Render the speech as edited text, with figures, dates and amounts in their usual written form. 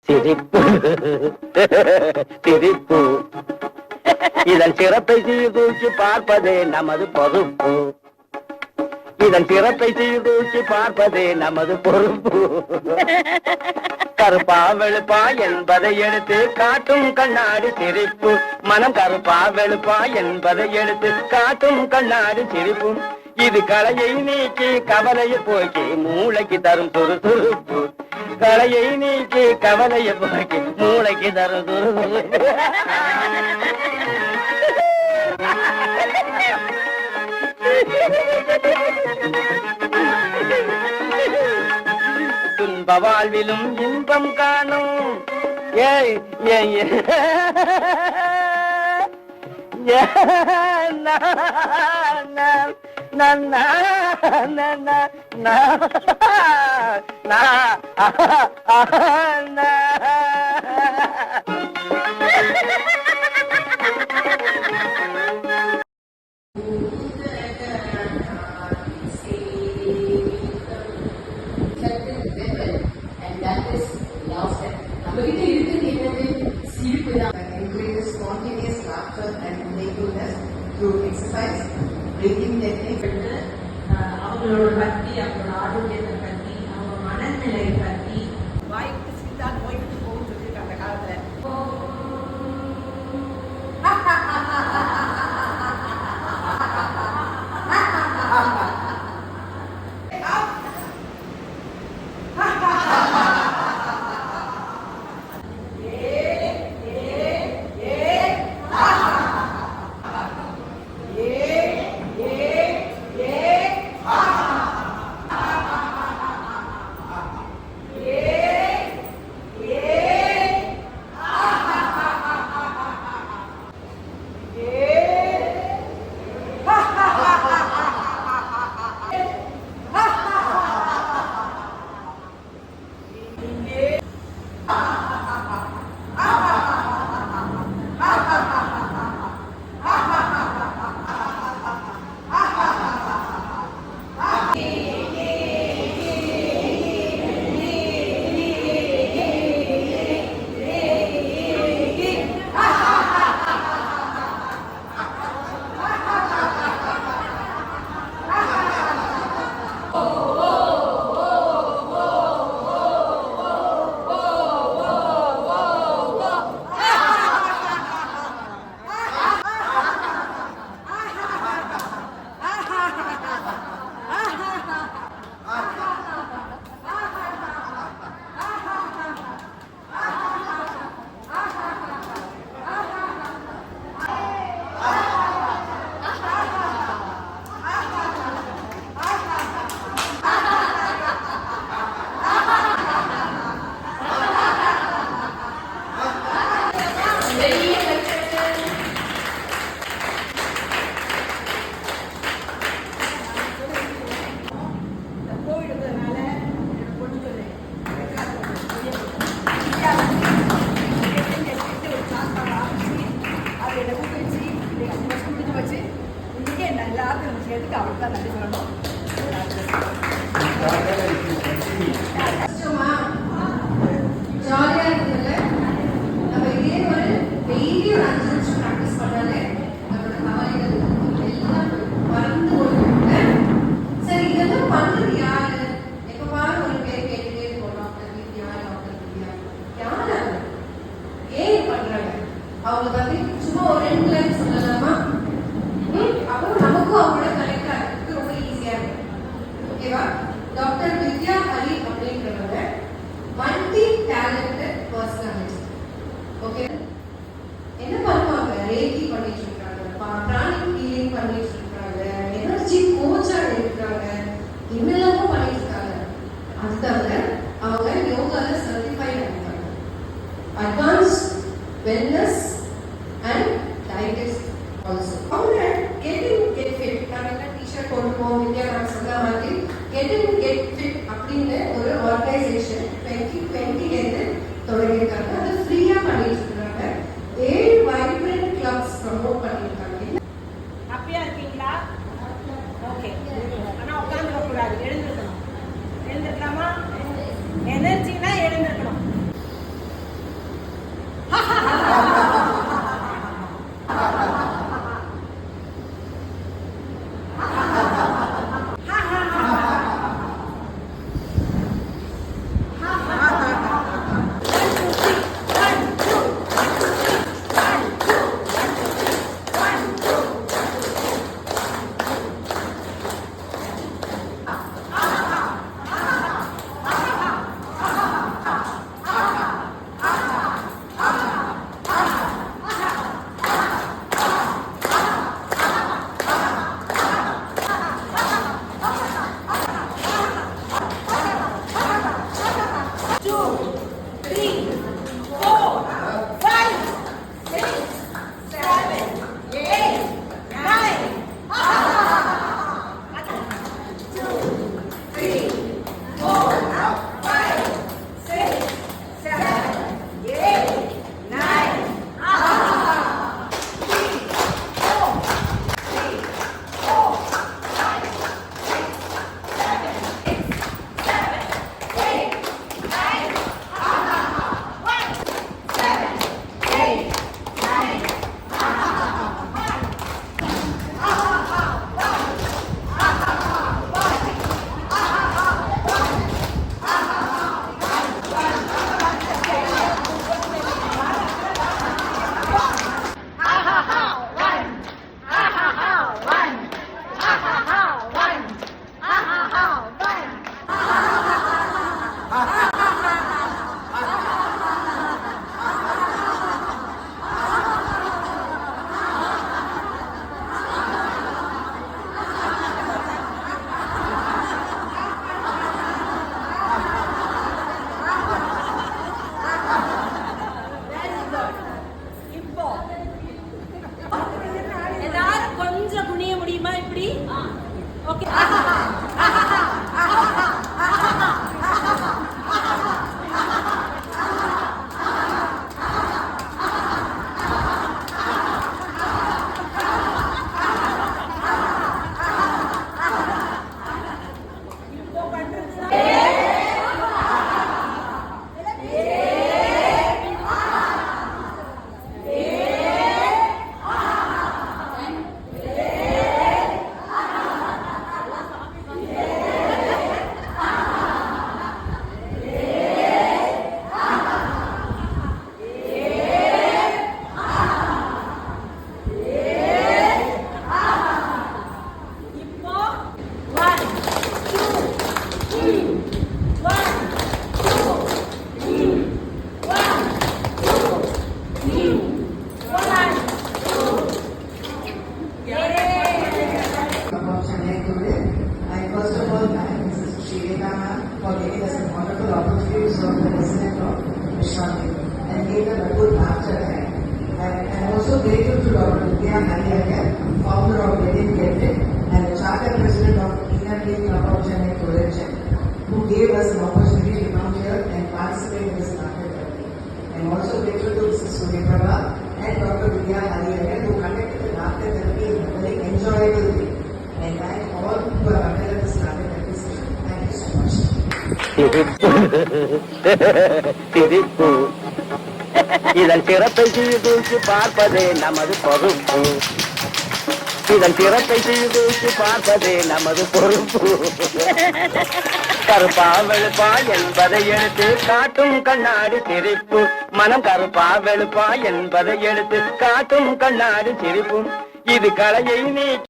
சிரிப்பு சிரிப்பு இதன் சிறப்பை சீர்தூக்கி பார்ப்பதே நமது பொறுப்பு. இதன் சிறப்பை சீர்தூக்கி பார்ப்பதே நமது பொறுப்பு. கருப்பா வெளுப்பா என்பதை எடுத்து காட்டும் கண்ணாடி சிரிப்பு. மனம் கருப்பா வெளுப்பா என்பதை எடுத்து காட்டும் கண்ணாடி சிரிப்பு. இது கலையை நீக்கி கவலையை போக்கி மூளைக்கு தரும் சுறுசுறுப்பு. கலையை நீக்கி கவலையை போக்கி மூளைக்கு தரும் சுறுசுறுப்பு. துன்ப வாழ்விலும் இன்பம் காணும். ஏய் Spontaneous laughter and playfulness through exercise, breathing technique. அவங்களோட பத்தி, அவங்களோட ஆரோக்கியத்தை பத்தி, அவங்க மனநிலை பத்தி வாய்க்கு சித்தா நோய்க்கு போகும் சொல்லியிருக்காங்க அந்த காலத்துல. அவங்க பத்தி சும்மா ஒரு 2 லைன் சொல்லலாமா? அப்புறம் நமக்கும் அவங்களோட கனெக்ட் ஆகிறதுக்கு ரொம்ப ஈஸியா இருக்கு. ஓகேவா? டாக்டர் வித்யா ஹரி அப்படின்றவங்க மல்டி டேலண்டட் பர்சனாலிட்டி. ஓகே, என்ன பண்ணுவாங்க? ரேகி பண்ணிட்டு இருக்காங்க, பிராணிக் ஹீலிங் பண்ணிட்டு இருக்காங்க, எனர்ஜி கோச்சா இருக்காங்க, என்னெல்லாமோ பண்ணிட்டு இருக்காங்க. அது தவிர அவங்க யோகால சர்டிஃபைட் ஆகிட்டாங்க. Advance wellness and dietist also. Okay I first of all thank Mrs. Shriveta ma'am for giving us a wonderful opportunity to serve the resident of Vishwanti and gave them a good laughter time. And I'm also grateful to Dr. Vidya Hariharan, founder of Get It and the charter president of Indian League Club of Chennai Tourism, who gave us an opportunity to come here and participate in this laughter therapy. I'm also grateful to Mrs. Suryaprabha and Dr. Vidya Hariharan who conducted the laughter therapy in a very enjoyable way. And thank all who have attended this laughter therapy session. Thank you so much. சிரிப்பு இதன் சிறப்பை சீர்தூக்கி பார்ப்பதே நமது பொறுப்பு. இதன் சிறப்பை சீர்தூக்கி பார்ப்பதே நமது பொறுப்பு. கருப்பா வெளுப்பா என்பதை எடுத்து காட்டும் கண்ணாடி சிரிப்பு. மனம் கருப்பா வெளுப்பா என்பதை எடுத்து காட்டும் கண்ணாடி சிரிப்பும். இது கலையை நீக்கி